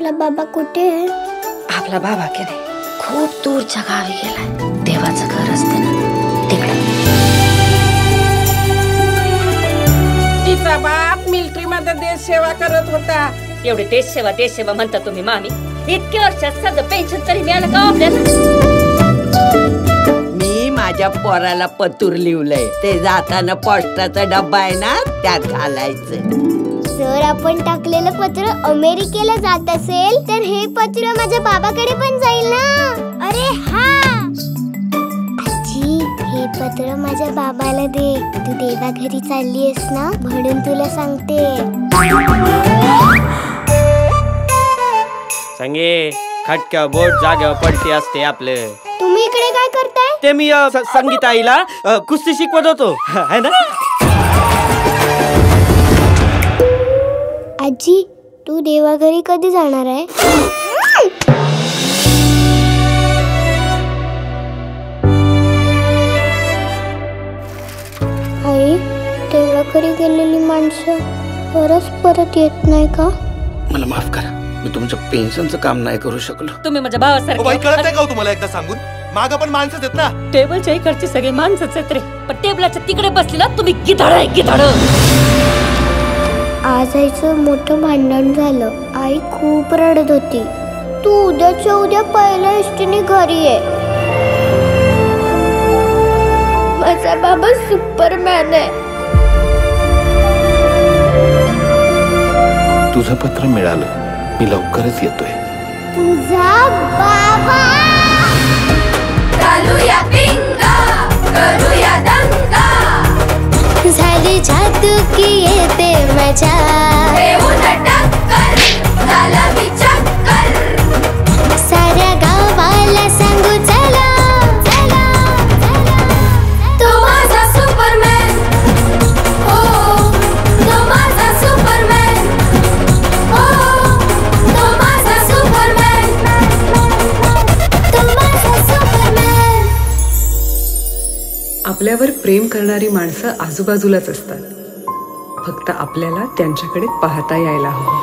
आपला बाबा कुठे आहे? आपला बाबा की नाही खूप दूरच्या गावी गेलाय. देवाचं घर असते ना तिकडं. तिचा बाप मिलिटरी मध्ये देश सेवा करत होता. एवढे देश सेवा म्हणता तुम्ही मामी. इतक्या वर्षात सगळं पेन्शन तरी मिळालं का आपल्याला? मी माझ्या पोराला पतूर लिवलंय. ते जाताना पोस्टाचा डब्बा आहे ना त्यात घालायचं. जर आपण टाकलेलं पत्र अमेरिकेला जात असेल तर हे पत्र माझ्या बाबाकडे पण जाईल ना. अरे हा आजी, हे पत्र माझ्या बाबाला दे. तू देवा घरी चालली आहेस ना म्हणून तुला सांगते. संगे खटक्या बोट जाग्यावर पलटी असते आपलं. तुम्ही इकडे काय करताय? ते मी संगीत आईला कुस्ती शिकवत होतो है ना. आजी, तू देवा घरी कधी जाणार आहे? आई, देवा घरी गेलेली माणसं परत येत नाही का? मला माफ करा, मी तुमच्या पेन्शनचं काम नाही करू शकलो. तुम्ही माझ्या भावासारखे. कळत नाही का तुम्हाला एकदा सांगून? माग पण माणसंच आहेत ना. टेबलच्या इकडचे सगळे माणसंच आहेत रे. पण टेबलाच्या तिकडे बसलेला तुम्ही गिधाड आहे गिधाड. आज आईचं मोठं भांडण झालं. आई खूप रडत होती. तू उद्याच्या उद्या पहिल्या एसटीने घरी ये. माझा बाबा सुपरमॅन आहे. तुझं पत्र मिळालं, मी लवकरच येतोय. तुझा बाबा. घालूया पिंगा, करूया दंगा. झाली जादू की येते मजा. देऊन टक्कर, झाला मी चक्कर. साऱ्या गावाला सांगू चला चला चला. तो माझा सुपरमॅन, हो तो माझा सुपरमॅन, हो तो माझा सुपरमॅन, तो माझा सुपरमॅन. आपल्यावर प्रेम करणारी माणसं आजूबाजूलाच असतात. फक्त आपल्याला त्यांच्याकडे पाहता यायला हवं.